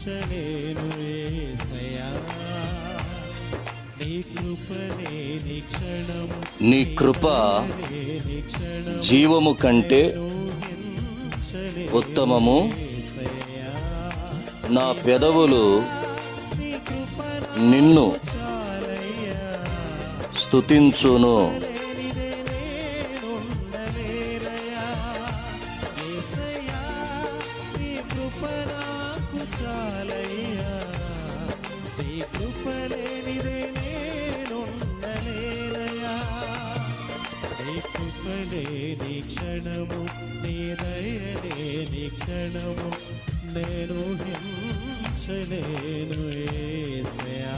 హింసలేను యేసయ్యా, నీ కృపలేని క్షణము, నీ కృప జీవము కంటే ఉత్తమము. నా పెదవులు నిన్ను స్తుతించును. నీ క్షణము, నీ దయలేని క్షణము నేను హింసలేను యేసయ్యా.